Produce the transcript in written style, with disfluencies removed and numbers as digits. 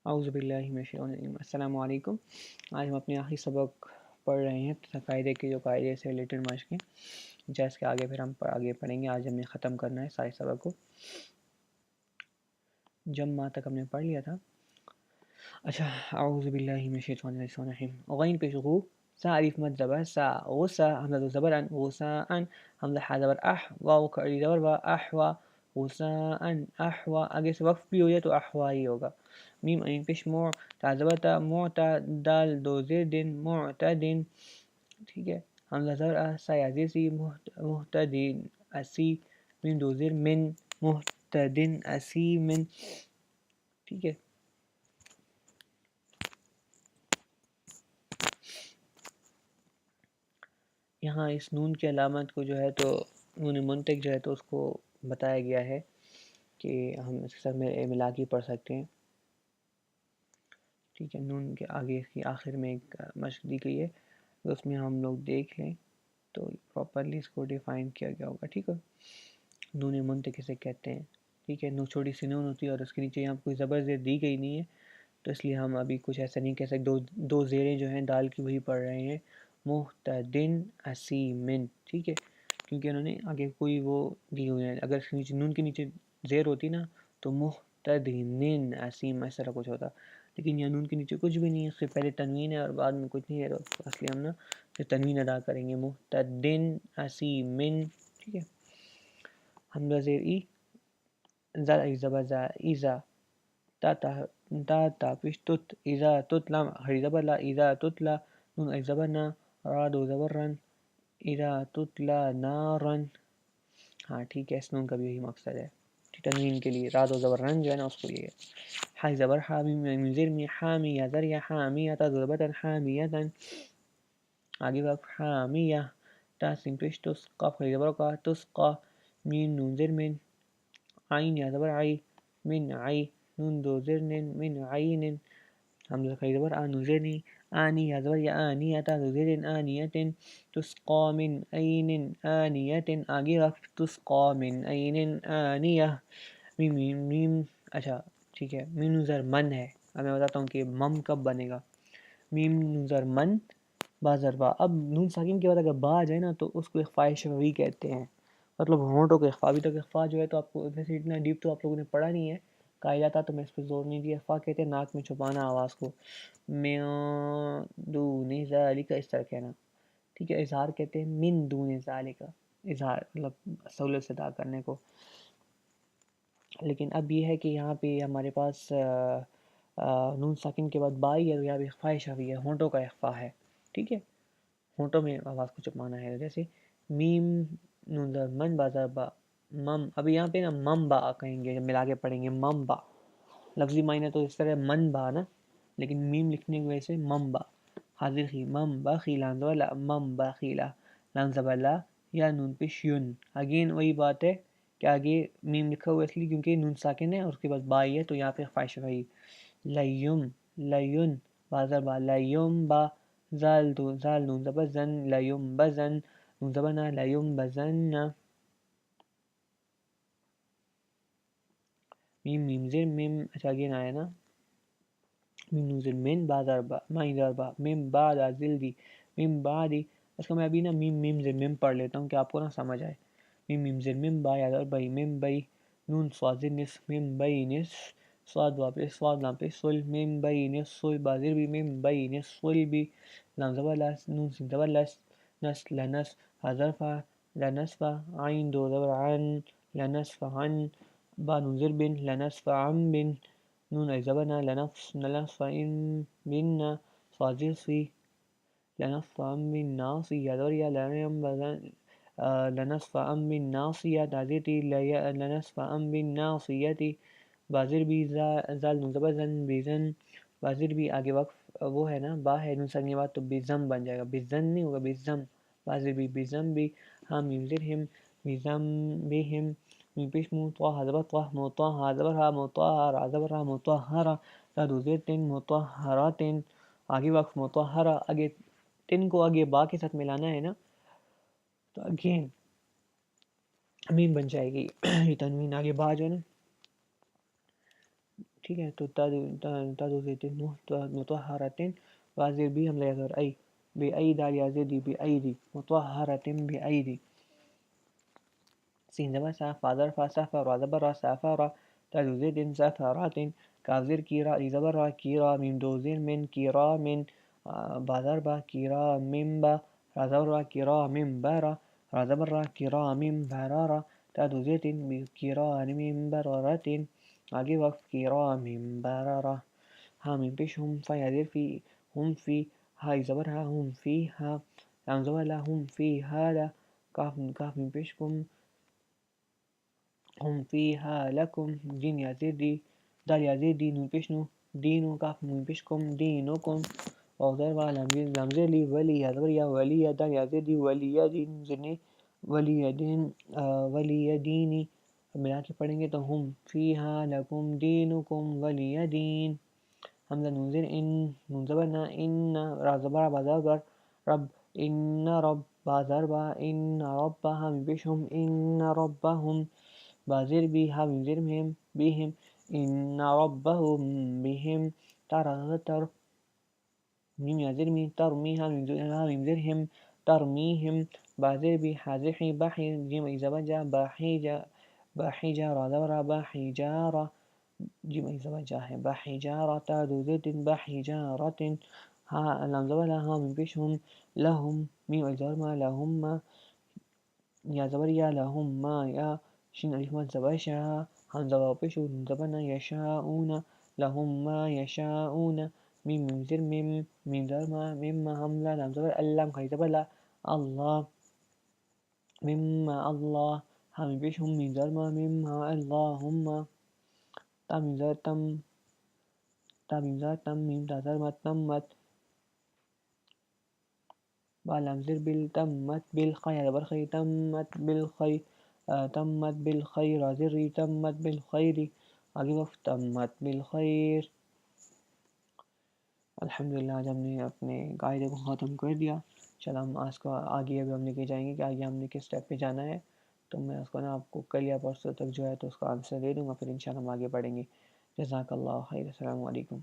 اعوذ باللہ من الشیطان الرجیم۔ السلام علیکم۔ آج ہم اپنے آخری سبق پڑھ رہے ہیں قاعدے کے، جو قاعدے سے ریلیٹڈ مشقیں، جس کے آگے پھر ہم آگے پڑھیں گے۔ آج ہم نے ختم کرنا ہے سارے سبق کو، جمع تک ہم نے پڑھ لیا تھا۔ اچھا، اعوذ باللہ من الشیطان الرجیم۔ غین پیش غو، سا الف مد زبر سا، غسا حمزہ زبر ان، غسا ان حمزہ ح زبر اح، واو کڑی زبر وا، احوا غسا ان احوا۔ آگے سے وقف بھی ہو جائے تو احوا ہی ہوگا۔ میم عین پیش مو، تا زبر تا، معتا دال دو زیر دن، معتدن، ٹھیک ہے۔ حمزہ زبر ا، سا یا سی، محتدین اسی، میم دو زیر من، محتدن اسی من، ٹھیک ہے۔ یہاں اس نون کی علامت کو جو ہے تو نون منطق جو ہے تو اس کو بتایا گیا ہے کہ ہم اس کے ساتھ ملا کے پڑھ سکتے ہیں، ٹھیک ہے۔ نون کے آگے کی آخر میں ایک مشق دی گئی ہے، اس میں ہم لوگ دیکھ لیں تو پراپرلی اس کو ڈیفائن کیا گیا ہوگا، ٹھیک ہے۔ نون منطق اسے کہتے ہیں، ٹھیک ہے۔ چھوٹی سی نون ہوتی ہے اور اس کے نیچے یہاں کوئی زبر زیر دی گئی نہیں ہے، تو اس لیے ہم ابھی کچھ ایسا نہیں کہہ سکتے۔ دو زیریں جو ہیں دال کی وہی پڑھ رہے ہیں، محتدن اسیمن، ٹھیک ہے، کیونکہ انہوں نے آگے کوئی وہ دی ہوئی ہے۔ اگر اس کے نیچے نون کے نیچے زیر ہوتی نا تو محتدن اسیم اس طرح کچھ ہوتا، لیکن یہ نون کے نیچے کچھ بھی نہیں ہے، اس سے پہلے تنوین ہے اور بعد میں کچھ نہیں ہے، تو اس لیے ہم نا تنوین ادا کریں گے، محتدن اسیمن، ٹھیک ہے۔ حمزہ زیر ای، زال ای زبر زا، ایزا، تا پیش تت، اذا تتلا ہری زبر لا، اذا تتلا، نون ای زبر نا، را دو زبر رن، اذا تتلا نارن، ہاں ٹھیک ہے۔ اس نون کا بھی یہی مقصد ہے، تنوین کے لیے را دو زبر رن جو ہے نا اس کو یہ حا زبر حا، میم زیر می، حامیہ ذریعہ، حامیہ تا زبر حامیتن، آگے وقت حامیہ، تا سین پیش تس، قاف ہری زبر کا، تسقا، میم نون زیر من، عین یا زبر عی، من عی، نون دو زیر نن، من عین، حمزہ خری زبر آ، نون زیر نی، آنی یا زبر یا، آنیتا دو زیر آنیتن، تسقا من عین آنیتن، آگے وقت تسقا من عین آنیہ، میم اچھا ٹھیک ہے۔ میم نون زیر من ہے، اب میں بتاتا ہوں کہ مم کب بنے گا۔ میم نون زیر من با زر با، اب نون ساکن کے بعد اگر با آ جائے نا تو اس کو اخفاء شفوی کہتے ہیں، مطلب ہونٹوں کا اخفاء۔ ابھی تک اخفاء جو ہے تو آپ کو ویسے اتنا ڈیپ تو آپ لوگوں نے پڑھا نہیں ہے، قاعدہ تھا تو میں اس پہ زور نہیں دیا۔ اخفاء کہتے ہیں ناک میں چھپانا آواز کو، من دون ذالک اس طرح کہنا، ٹھیک ہے۔ اظہار کہتے ہیں من دون ذالک، اظہار مطلب سہولت سے ادا کرنے کو۔ لیکن اب یہ ہے کہ یہاں پہ ہمارے پاس نون ساکن کے بعد بائی ہے، یہاں پہ اخفاء شفوی ہے، ہونٹوں کا اخفاء ہے، ٹھیک ہے، ہونٹوں میں آواز کو چھپانا ہے۔ جیسے میم نون زر من با زر با، مم، ابھی یہاں پہ نا مم با کہیں گے، جب ملا کے پڑھیں گے مم با، لفظی معنی تو اس طرح من با نا، لیکن میم لکھنے کی وجہ سے مم با، حاضر خی مم با خیلان زبر لا، مم با خیلا، لام زبر لا، یا نون پیش یون، اگین وہی بات ہے کہ آگے میم لکھا ہوا ہے اس لیے کیونکہ نون ساکن ہے اور اس کے بعد بائی ہے، تو یہاں پہ اخفاء شفوی، لیم لیون با زر با، لیم با، زال نون زبر زن، لیم بزن، نون زبر نا، لیم بزن، میم زیر میم، اچھا اگین آیا نا، میم نون زیر من با زر با، مائی زر با، میم با دا زل دی، میم با دی، اس کو میں ابھی نا میم زیر میم پڑھ لیتا ہوں کہ آپ کو نا سمجھ آئے۔ میم زیر میم با یا زر بئی، میم بئی، نون سواد زیر نصف، میم بئی نصف، سواد واپس، سواد لام پہ سل، میم بئی نصف سل، با زیر بھی، میم بئی نصف سل بھی، لام زبر لس، نون سین زبر لس، نس لنس، حذرفا لنسفا، عین دو زبر عن، لنسفا عن، با نون زیر بن، لنسفا عن بن، نون ای زبر نا، لنسفا ان بن، صاد زیر سی، لنسفا عن بن ناصی یا زبر یا، لنسفا عن بن ناصیہ دازیتی، لنسفا عن بن ناصیتی، بازر بھی، زال نون زبر زن، بیزن، بازر بھی، آگے وقف وہ ہے نا با ہے نون ساکن کے بعد تو بیزم بن جائے گا، بیزن نہیں ہوگا، بیزم، بازر بھی، بیزم بھی، ہم میم زیر ہم، بیزم بہم، میم پیش مو، طاہ زبر طاہ، مطاہ زبر ہا، مطاہ را زبر را، مطہرہ، تا دو زیر تن، مطہراتن، آگے وقف مطہرہ، آگے تن کو آگے با کے ساتھ ملانا ہے نا، تو اگین میم بن جائے گی، یہ تنوین آگے با جو ہے نا، ٹھیک ہے، تو تادو زیتن مطہرتن واضح بھی ہم لے ای بے ای دال یا زیدی بے ای دی مطہرتن بے ای دی سین زبر سا فاضر فا سفر را زبر را سافر تادو زیتن سفراتن کافزر کیرا ای زبر را کیرا میم دو زیر من کیرا من بازر با کیرا من با را زبر را کیرا من برا را زبر را کیرا من برارا تادو زیتن کیرا من برارتن آگے وقت کرام بررہ حامیم پیش ہم فا یا زیر فی ہم فی ہائی زبر ہا ہم فی ہا لام زبر لا ہم فی ہا لا کاف میم پیش کم ہم فی ہا لکم جین یا زیر دی دال یا زیر دی نون پیش نو دینو کاف میم پیش کم دینو کم واضح با لام زیر لی ولی یا زبر یا ولی یا دال یا زیر دی ولی یا دین زرنی ولی یا دین ولی یا دینی ملا کے پڑھیں گے تو ہم فیہا لکم دینکم ولی دین حمزہ نون زیر ان نون زبر نا ان را زبر با زبر رب ان رب با زر با ان رب ہم پیش ہم ان ربہم با زیر بی ہم زیر مہم بیہم ان ربہم بہم تارا تر میم یا زیر می ترمی ہم زیر ہم ترمیہم با زیر بی حاضر حی بحی جیم ای زبر جا بحی جا بحجارة زبر بحجارة جيم أي زبر جاه بحجارة دو زيت بحجارة ها لام زبر ها من بيشهم لهم ميم أي زبر ما لهم ما يا زبر يا لهم ما يا شين ألف ما زبر شا هم زبر بيشو زبرنا يشاءون لهم ما يشاءون ميم من زر ميم زبر ما مما هم لا لام زبر اللام كي زبر لا الله مما الله هم پیش هم میم زر ما مما اللهم تا میم زر تم تا میم زر تم میم تا زر ما تمت با لام زر بال تمت بالخير زبر خی تمت بالخير تمت بالخير زری تمت بالخير آگے وقت تمت بالخير. الحمدللہ آج ہم نے اپنے قاعدے کو ختم کر دیا. چلو ہم آج کا آگے ابھی ہم لے کے جائیں گے کہ آگے ہم نے کس اسٹیپ پہ جانا ہے. تو میں اس کو نا آپ کو کل یا پرسوں تک جو ہے تو اس کا آنسر دے دوں گا، پھر انشاءاللہ ہم آگے بڑھیں گے. جزاک اللہ خیر. السلام علیکم.